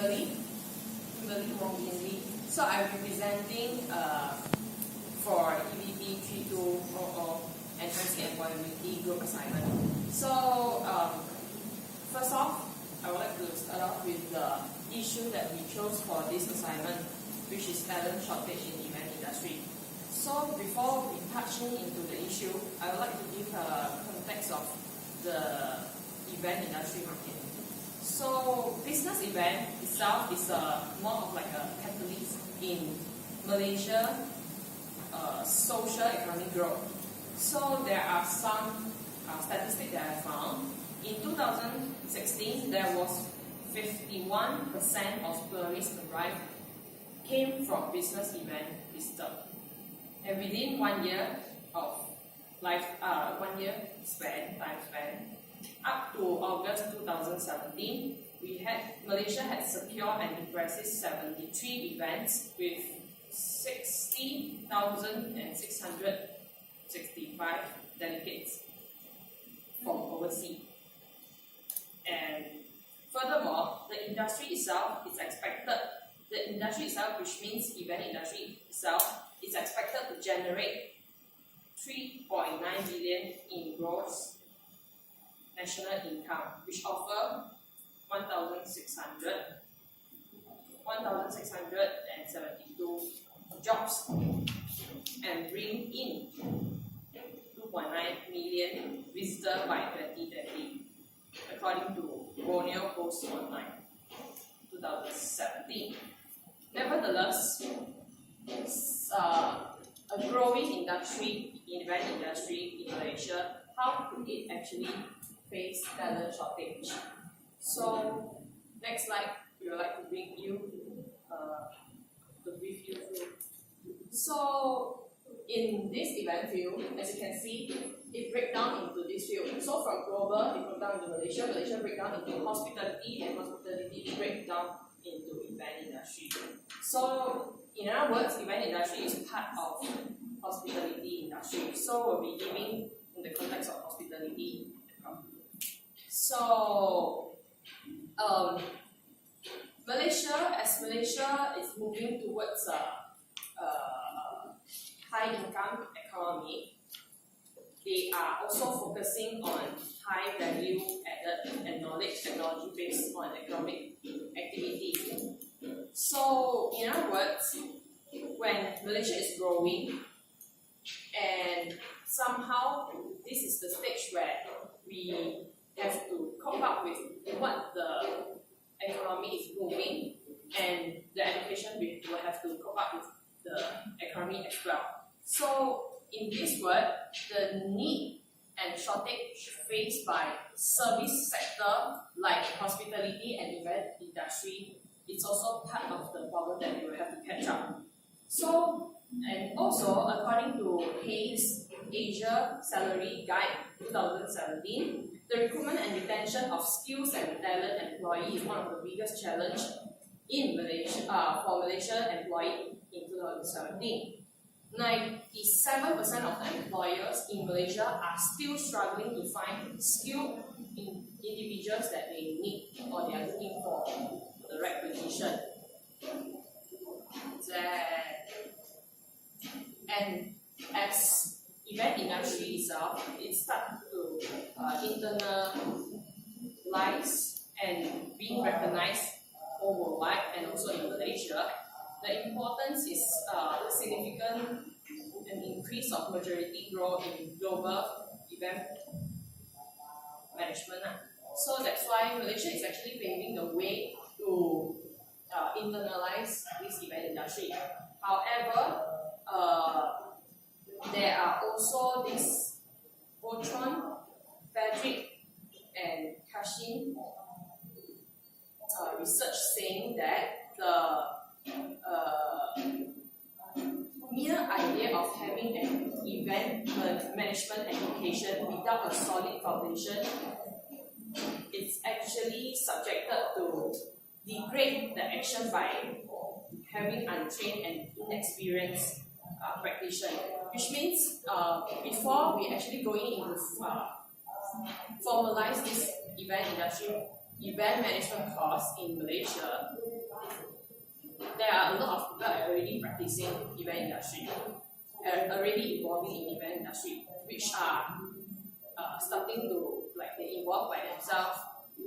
Kimberly Wong-Kinley. So I'm representing for EVT 3200 Enhancing Employability Group Assignment. So first off, I would like to start off with the issue that we chose for this assignment, which is talent shortage in event industry. So before we touching into the issue, I would like to give a context of the event industry market. So business event itself is more of like a catalyst in Malaysia social economic growth. So there are some statistics that I found. In 2016, there was 51% of tourists arrived came from business event visitor. And within 1 year of time span, up to August 2017, Malaysia had secured and impressive 73 events with 60,665 delegates from overseas. And furthermore, the industry itself, which means event industry itself, is expected to generate 3.9 billion in gross national income, which offer 1,672 jobs and bring in 2.9 million visitors by 2030, according to Borneo Post Online 2017. Nevertheless, a growing industry, event industry in Malaysia, how could it actually face talent shortage? So, next slide, we would like to bring you the brief you through. So, in this event field, as you can see, it breaks down into this field. So, from global, it broke down into Malaysia break down into hospitality, and hospitality break down into event industry. So, in other words, event industry is part of hospitality industry. So, we'll be giving in the context of hospitality. So, Malaysia is moving towards a high income economy. They are also focusing on high value added and technology based on economic activity. So, in other words, when Malaysia is growing, and somehow this is the stage where we have to cope up with what the economy is moving, and the education will have to cope up with the economy as well. So, in this word, the need and shortage faced by service sector like hospitality and event industry is also part of the problem that we will have to catch up. So, and also according to Hayes Asia Salary Guide 2017, the recruitment and retention of skills and talent employees is one of the biggest challenges in Malaysia for Malaysia employee in 2017. 97% of the employers in Malaysia are still struggling to find skilled individuals that they need or they are looking for the right position. And as event industry itself, it starts to internalize and being recognized worldwide and also in Malaysia. The importance is significant an increase of majority growth in global event management. So that's why Malaysia is actually paving the way to internalize this event industry. However, there are also this Botron, Frederick, and Kashin research saying that the mere idea of having an event management education without a solid foundation is actually subjected to degrade the action by having untrained and inexperienced practitioner. Which means before we actually going into formalize this event industry event management course in Malaysia, there are a lot of people already practicing event industry, already involving in event industry, which are starting to, like, they involve by themselves,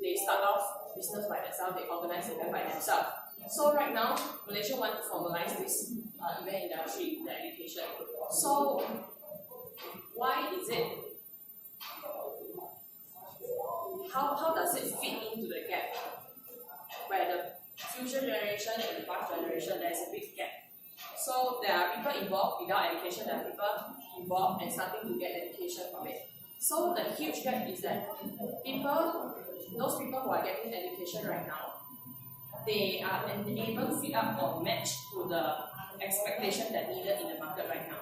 they start off business by themselves, they organize event by themselves. So right now, Malaysia wants to formalize this event industry, the education. So why is it? How does it fit into the gap where the future generation and the past generation, there's a big gap. So there are people involved without education, there are people involved and starting to get education from it. So the huge gap is that those people who are getting education right now, they are unable to fit up or match to the expectation that needed in the market right now.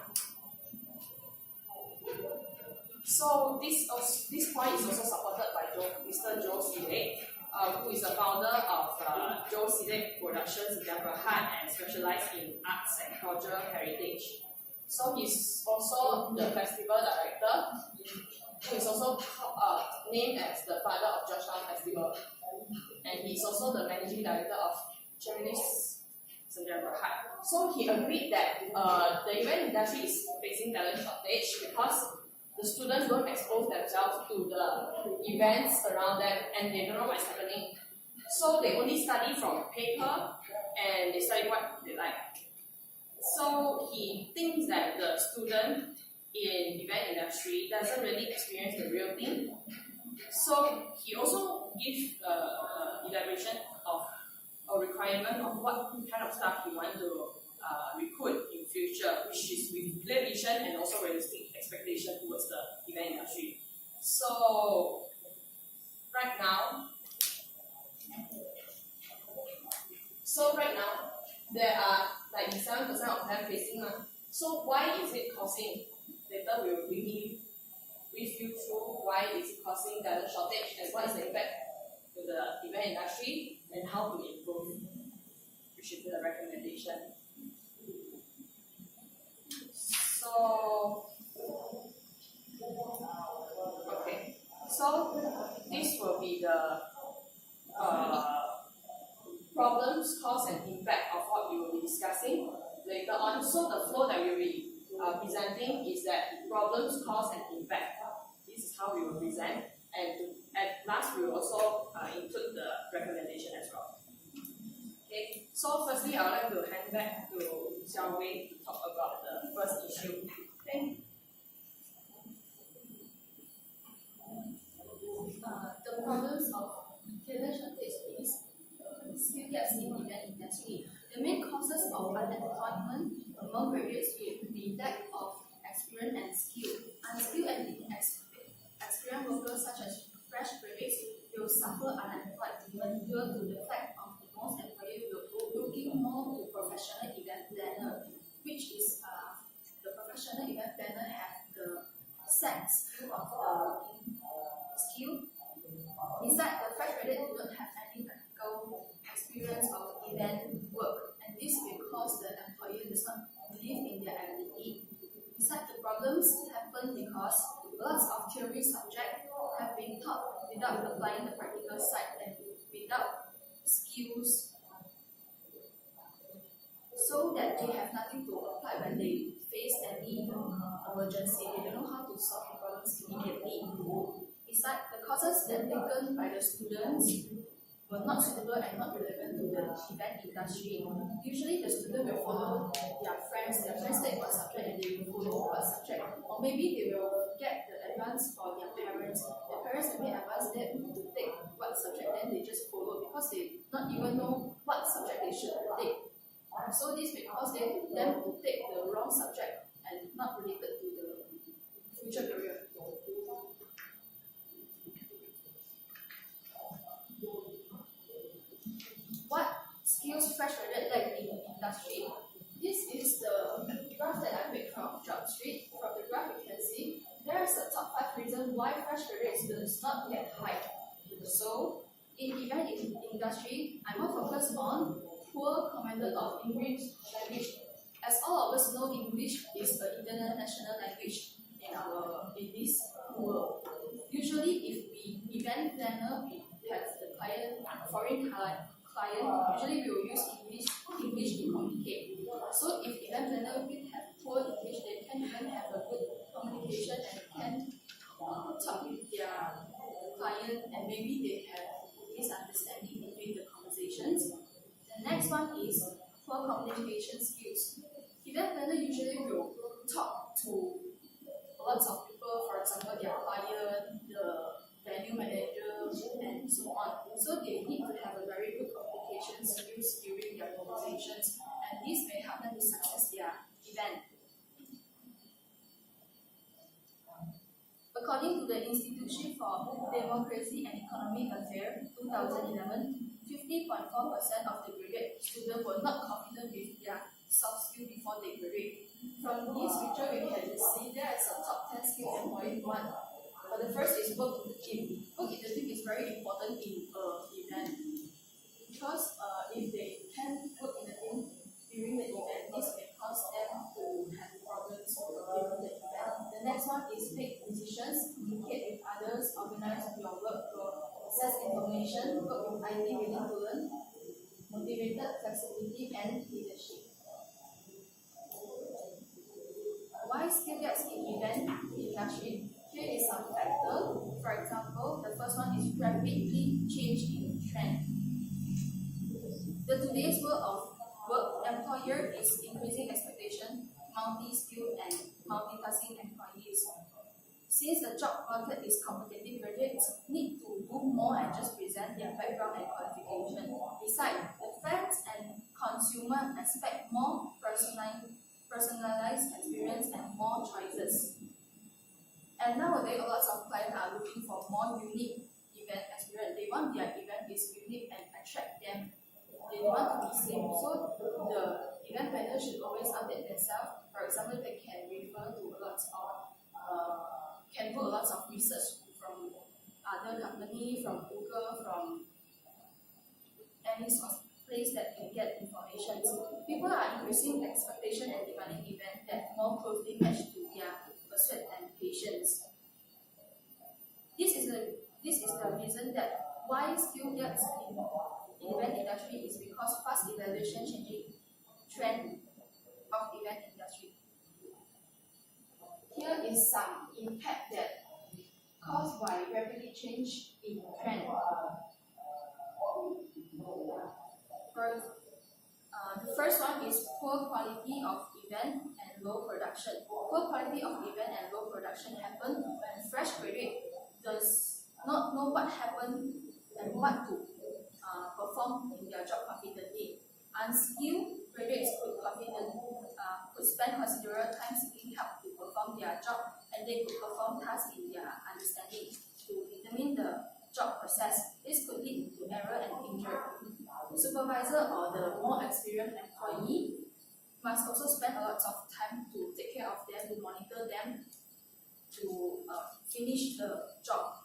So this point is also supported by Mr. Joe Silek, who is the founder of Joe Silek Productions in Berhad and specialized in arts and cultural heritage. So he's also the festival director, who is also named as the father of Georgetown Festival. And he's also the managing director of Cheminis Berhad. So he agreed that the event industry is facing talent shortage because the students don't expose themselves to the events around them and they don't know what's happening. So they only study from paper and they study what they like. So he thinks that the student in event industry doesn't really experience the real thing. So he also gives elaboration of a requirement of what kind of stuff he want to recruit in future, which is with clear vision and also realistic expectation towards the event industry. So right now there are like 7% of them facing. So why is it causing? Later we will brief you through why is it causing talent shortage and what is the impact to the event industry and how to improve, which is the recommendation. So okay, so this will be the problems, cause and impact of what we will be discussing later on. So the flow that we will be presenting is that problems, cause and impact. This is how we will present, and at last we will also include the recommendation as well. Okay, so firstly I would like to hand back to Xiao Wei to talk about the first issue. Okay. The problems of talent shortage is skill gaps in the event industry. The main causes of unemployment among graduates will be lack of experience and skill. Unskilled and inexperienced workers such as fresh graduates will suffer unemployment due to the fact of most employers will be looking more to professional event planner, which is the professional event planner have the set skill of skill. Besides, the fresh graduate do not have any practical experience of event work, and this will cause the employer does not believe in their ability. Besides, the problems happen because lots of theory subjects have been taught without applying the practical side and without skills, so that they have nothing to apply when they face any emergency. They don't know how to solve the problems immediately. Besides, the courses that taken by the students were not suitable and not relevant to the event industry. Usually the student will follow their friends take what subject and they will follow what subject. Or maybe they will get the advance for their parents. Their parents may advise them to take what subject, then they just follow because they not even know what subject they should take. So this will cause them to take the wrong subject and not related to the future career. What skills fresh graduate lack in the industry? This is the graph that I made from JobStreet. From the graph you can see there is a top 5 reasons why fresh graduates does not get hired. So in event industry, I'm more focused on poor command of English language. As all of us know, English is the international language in this world. Usually, if we event planner, we have the client foreign client, usually we will use English to communicate. So if event planner will have poor English, they can even have a good communication and can talk with their client, and maybe they have misunderstanding between the conversations. The next one is poor communication skills. Event planner usually will talk to lots of people, for example, their client, the venue manager, and so on. So they need to have a very good communication skills during their conversations, and this may help them to success their event. According to the Institute for Democracy and Economic Affairs 2011, 50.4% of the graduate students were not confident with their soft skills before they graduate. From this picture, we can see there is a top 10 skill employee one. The first is work in the team. Work in the team is very important in an event because if they can work in the team during the event, this may cause them to have problems during the event. The next one is make decisions, communicate with others, organize your workflow, access information, work with IT, willing to learn, motivated, flexibility, and leadership. Why skill gaps in event industry? Here is some factor. For example, the first one is rapidly changing trend. The today's world of work employer is increasing expectation, multi-skilled and multitasking employees. Since the job market is competitive, graduates need to do more and just present their background and qualification. Besides, the fans and consumer expect more personalized experience and more choices. And nowadays, lots of clients are looking for more unique event experience. They want their event is unique and attract them. They don't want to be same. So the event planner should always update themselves. For example, they can refer to lots of can do lots of research from other company, from Google, from any source place that can get information. People are increasing expectation and demanding events that more closely match to their pursuit and patience. This is the reason that why skill gaps in event industry is because fast evaluation changing trend of event industry. Here is some impact that caused by rapidly change in trend. The first one is poor quality of event and low production. Poor quality of event and low production happen when fresh graduate does not know what happened and what to perform in their job confidently. Unskilled graduates could spend considerable time seeking help to perform their job, and they could perform tasks in their understanding to determine the job process. This could lead to error and injury. The supervisor or the more experienced employee must also spend a lot of time to take care of them, to monitor them, to finish the job.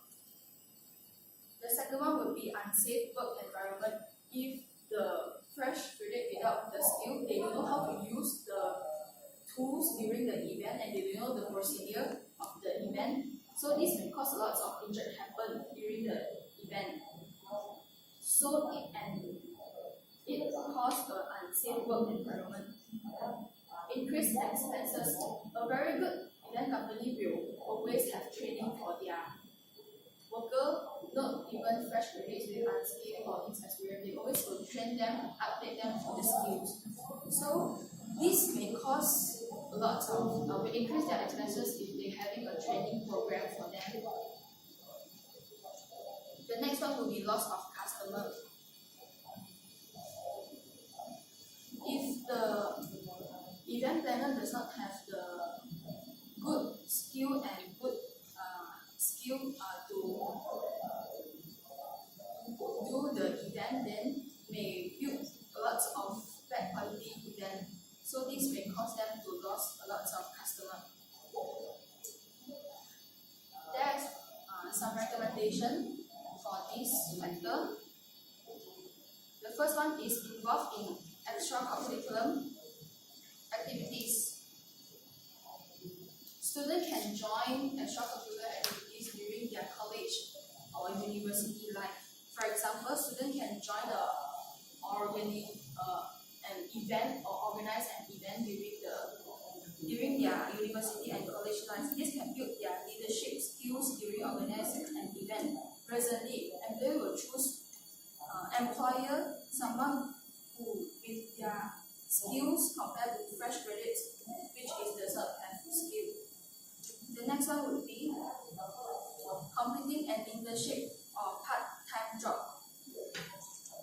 The second one would be unsafe work environment. If the fresh graduate without the skill, they don't know how to use the tools during the event, and they don't know the procedure of the event. So this may cause lots of injury happen during the event. So it causes an unsafe work environment. Increased expenses. A very good event company will always have training for their worker, not even fresh graduates with unskilled or inexperienced. They always will train them, update them for the skills. So this may cause a lot of will increase their expenses if they're having a training program for them. The next one will be loss of customer. If the event planner does not have the good skill and good skill to do the event, then may build lots of bad quality event. So this may cause them to lose a lot of customers. There's some recommendation for this factor. The first one is involved in extracurricular activities. Students can join extracurricular activities during their college or university life. For example, students can join an event or organize an event during their university and college life. This can build their leadership skills during organizing an event. Presently, employer will choose employer someone who with their skills compared to fresh graduates, which does not have skill. The next one would be completing an internship or part-time job.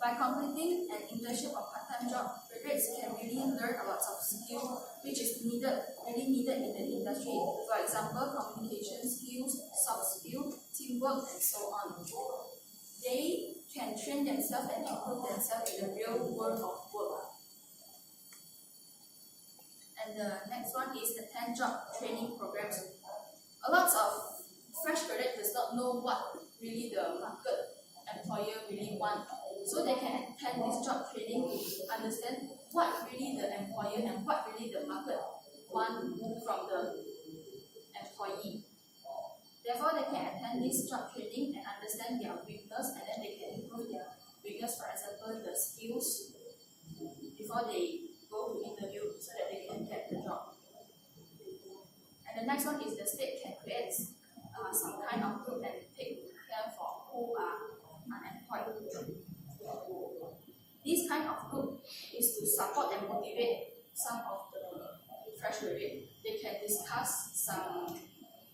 By completing an internship or part-time job, graduates can really learn a lot of skills which is really needed in the industry. For example, communication skills, soft skills, teamwork, and so on. They can train themselves and improve themselves in the real world of work. And the next one is attend job training programs. A lot of fresh graduates does not know what really the market employer really want. So they can attend this job training to understand what really the employer and what really the market want from the employee. Therefore, they can attend this job training and understand their weakness, and then they can improve their weakness, for example, the skills, before they go to interview so that they can get the job. And the next one is the state can create some kind of group and take care for who are unemployed. This kind of group is to support and motivate some of the fresh graduates. They can discuss some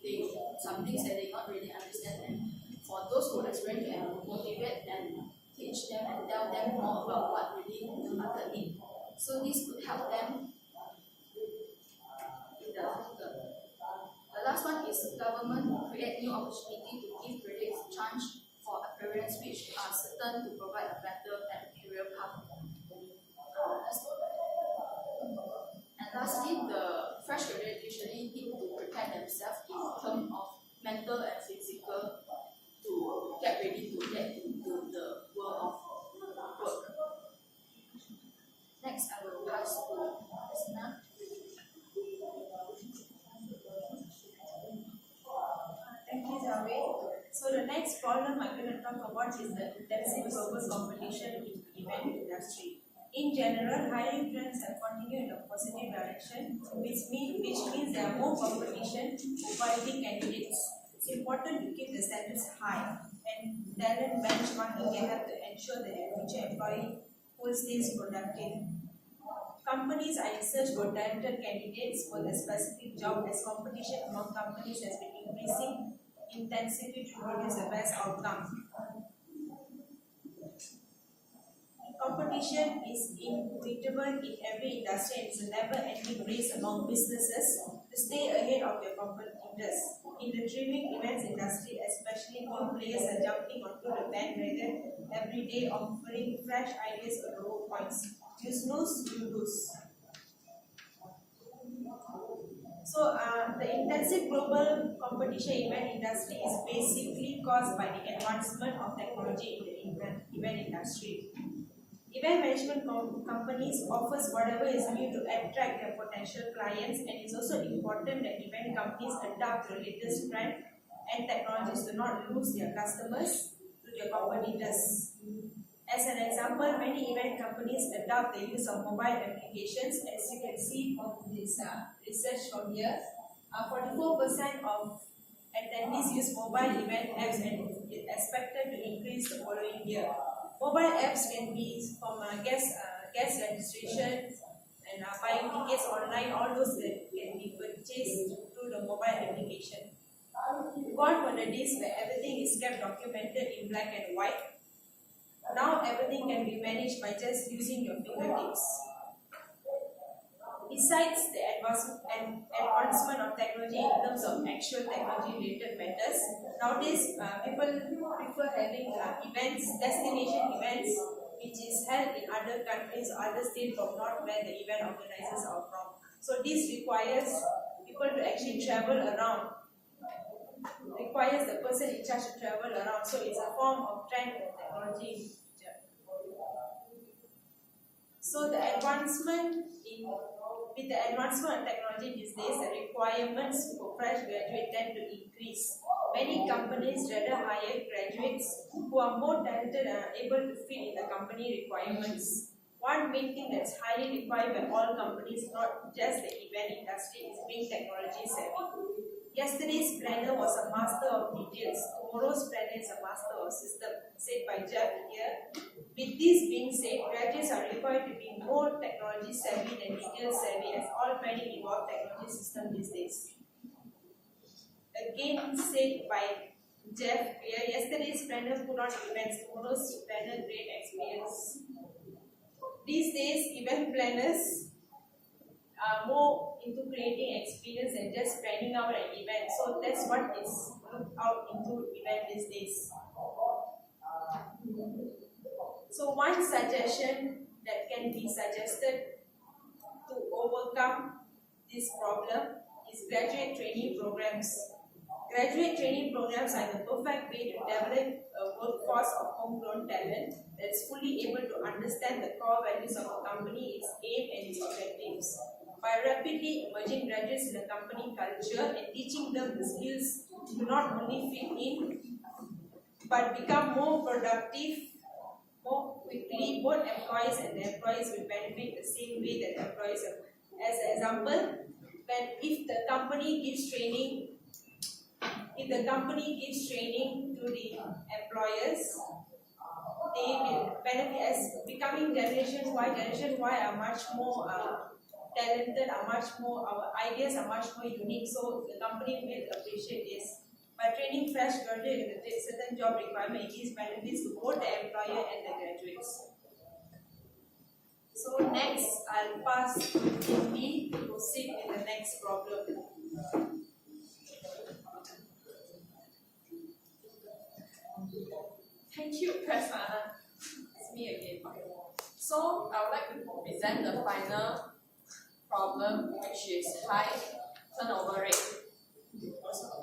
things that they not really understand, and for those who experience, can motivate and teach them and tell them more about what really the market needs. So this could help them in the future. The last one is government create new opportunity to give graduates a chance for appearance which are certain to provide a better career path. And lastly, the fresh graduates usually need to prepare themselves in terms of mental and physical to get ready to get into the world of work. Next, I will pass to Christina. Thank you, Javed. So the next problem I'm going to talk about is the intensive global competition in the event industry. In general, hiring trends have continued in a positive direction, which means there are more competition for quality candidates. It's important to keep the standards high, and talent benchmarking can help to ensure that your future employee will stay productive. Companies are in search for talented candidates for the specific job, as competition among companies has been increasing intensively to produce the best outcome. Competition is inevitable in every industry, and it's a never-ending race among businesses to stay ahead of their competitors. In the streaming events industry, especially, new players are jumping onto the bandwagon every day, offering fresh ideas or low points. You snooze, you lose. So, the intensive global competition event industry is basically caused by the advancement of technology in the event industry. Event management companies offers whatever is new to attract their potential clients, and it's also important that event companies adapt the latest trend and technologies to not lose their customers to their competitors. As an example, many event companies adopt the use of mobile applications. As you can see from this research from here, 44% of attendees use mobile event apps, and is expected to increase the following year. Mobile apps can be from guest registration and buying tickets online, all those that can be purchased through the mobile application. Gone were the days where everything is kept documented in black and white. Now everything can be managed by just using your fingertips. Besides the advancement of technology in terms of actual technology-related matters, nowadays people prefer having destination events, which is held in other countries or other states from not where the event organizers are from. So this requires people to actually travel around, requires the person in charge to travel around. So it's a form of trend of technology in the future. So with the advancement of technology these days, the requirements for fresh graduates tend to increase. Many companies rather hire graduates who are more talented and are able to fit in the company requirements. One main thing that's highly required by all companies, not just the event industry, is being technology savvy. Yesterday's planner was a master of details. Tomorrow's planner is a master of system, said by Jeff here. With this being said, graduates are required to be more technology savvy than detail savvy, as all planning involve technology system these days. Again said by Jeff here, yesterday's planner put on events, tomorrow's planner great experience. These days, event planners are more into creating experience than just planning out an event. So that's what is looked out into event these days. So one suggestion that can be suggested to overcome this problem is graduate training programs. Graduate training programs are the perfect way to develop a workforce of homegrown talent that's fully able to understand the core values of a company, its aim and its objectives. By rapidly emerging graduates in the company culture and teaching them the skills to not only fit in but become more productive more quickly, both employees and the employees will benefit the same way that the employees have. As an example, if the company gives training to the employers, they will benefit as becoming Generation Y. Generation Y are much more talented, our ideas are much more unique, so the company will appreciate this. By training fresh graduates with a certain job requirement, it gives benefits to both the employer and the graduates. So next, I'll pass to Cindy to proceed with the next problem. Thank you, Prasanna. It's me again. So I would like to present the final problem, which is high turnover rate.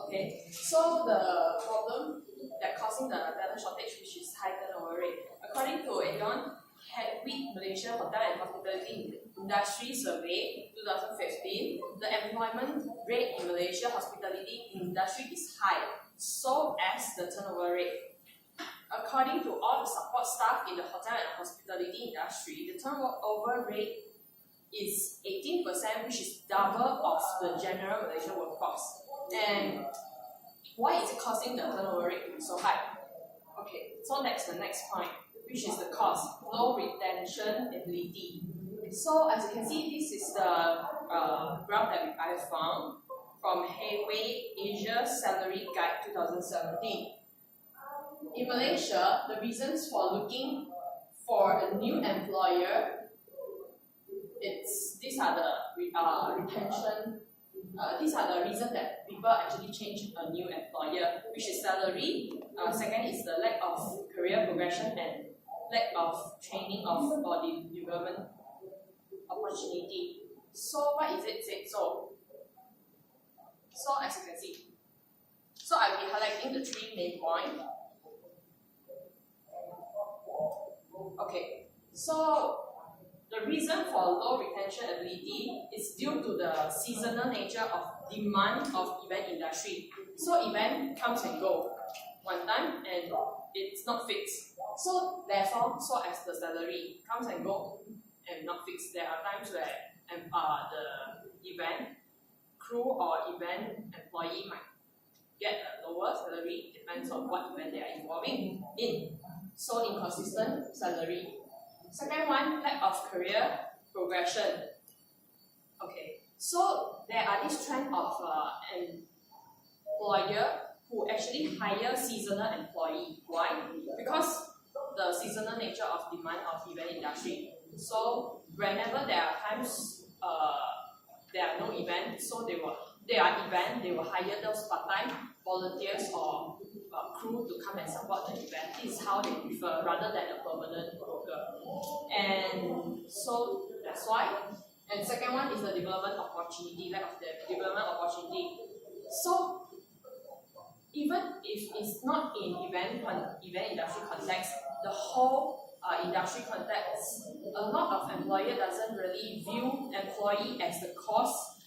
Okay, so the problem that causing the talent shortage, which is high turnover rate, according to Aeon Hedwig Malaysia Hotel and Hospitality Industry Survey 2015, the employment rate in Malaysia hospitality industry is high, so as the turnover rate. According to all the support staff in the hotel and hospitality industry, the turnover rate is 18%, which is double of the general Malaysian workforce. And why is it causing the turnover rate to be so high? Okay, so that's the next point, which is the cause, low retention ability. So as you can see, this is the graph that I have found from Hayway Asia Salary Guide 2017. In Malaysia, the reasons for looking for a new employer, these are the retention. These are the reasons that people actually change a new employer, which is salary. Second is the lack of career progression and lack of training or the development opportunity. So why is it said so? So as you can see, so I will be highlighting the three main points. Okay, so the reason for low retention ability is due to the seasonal nature of demand of event industry. So event comes and go one time and it's not fixed. So therefore, so as the salary comes and go and not fixed, there are times where the event crew or event employee might get a lower salary, depends on what event they are involving in. So inconsistent salary. Second one, lack of career progression. Okay, so there are this trend of employer who actually hire seasonal employee. Why? Because the seasonal nature of demand of event industry. So whenever there are times there are no event, so they will hire those part-time volunteers or crew to come and support the event. This is how they prefer rather than a permanent worker. And so that's why. And second one is the development opportunity, lack of the development opportunity. So even if it's not in event industry context, the whole industry context, a lot of employer doesn't really view employee as the cost,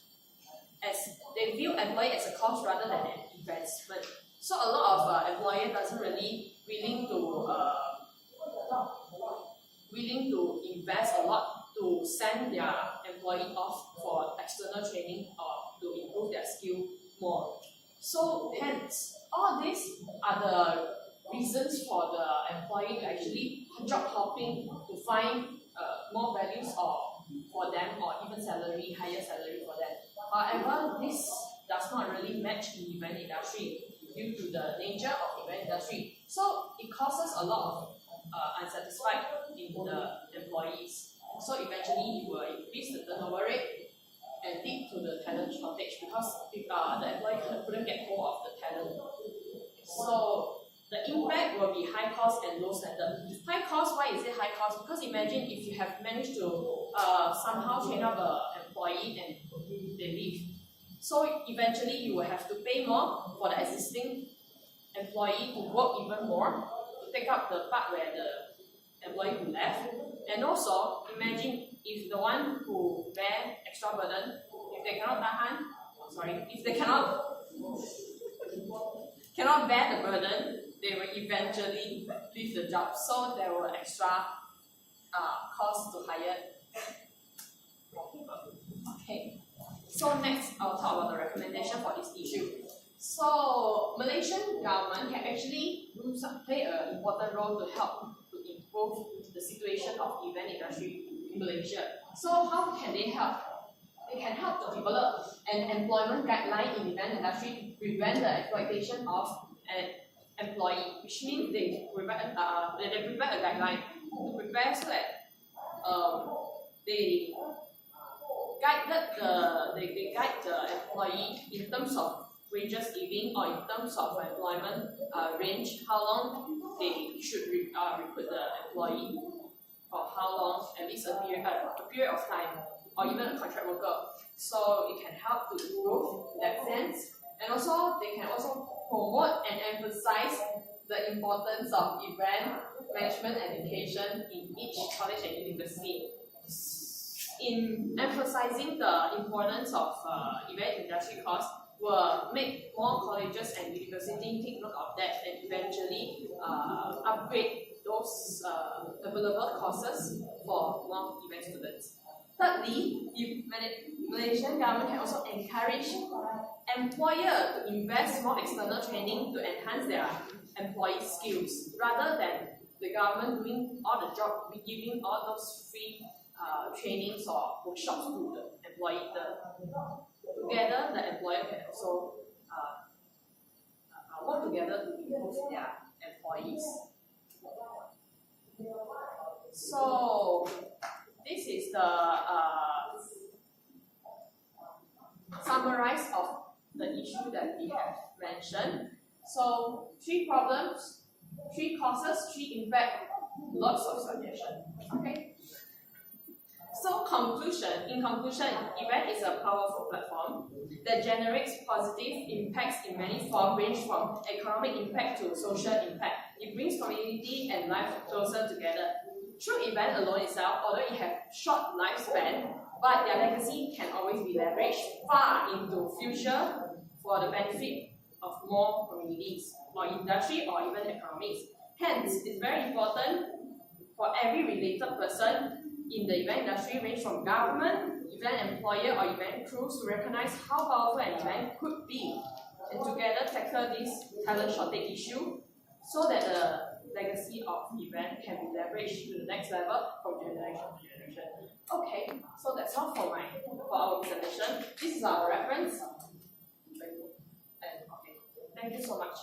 as they view employee as a cost rather than an investment. So a lot of employer doesn't really willing to invest a lot to send their employee off for external training or to improve their skill more. So hence, all these are the reasons for the employee to actually job hopping to find more values or for them or even salary, higher salary for them. However, this does not really match the event industry due to the nature of event industry. So it causes a lot of unsatisfied in the employees. So eventually it will increase the turnover rate and lead to the talent shortage because the employee couldn't get hold of the talent. So the impact will be high cost and low standard. High cost, why is it high cost? Because imagine if you have managed to somehow train up an employee and they leave. So eventually you will have to pay more for the existing employee to work even more, to take up the part where the employee who left. And also, imagine if the one who bear extra burden, if they cannot if they cannot bear the burden, they will eventually leave the job. So there will extra cost to hire more people. Okay. So next, I'll talk about the recommendation for this issue. So Malaysian government can actually play an important role to help to improve the situation of event industry in Malaysia. So how can they help? They can help to develop an employment guideline in event industry to prevent the exploitation of an employee, which means they prepare a guideline to prepare so that they guide the employee in terms of wages giving or in terms of employment range, how long they should recruit the employee, for how long, at least a period of time, or even a contract worker. So it can help to improve in that sense. And also, they can also promote and emphasize the importance of event management education in each college and university. In emphasizing the importance of event industry course, will make more colleges and universities take note of that and eventually upgrade those available courses for more event students. Thirdly, Malaysian government can also encourage employer to invest more external training to enhance their employee skills, rather than the government doing all the job, giving all those free trainings or workshops to the employee. Together, the employer can also work together to improve their employees. So this is the summarize of the issue that we have mentioned. So 3 problems, 3 causes, 3 impact, lots of suggestions. Okay. So in conclusion, event is a powerful platform that generates positive impacts in many forms, range from economic impact to social impact. It brings community and life closer together. Through event alone itself, although it has short lifespan, but their legacy can always be leveraged far into future for the benefit of more communities, or industry, or even economies. Hence, it's very important for every related person in the event industry, range from government, event employer, or event crews, to recognize how powerful an event could be, and together tackle this talent shortage issue so that the legacy of event can be leveraged to the next level from generation to generation. Okay, so that's all for our presentation. This is our reference. And okay, thank you so much.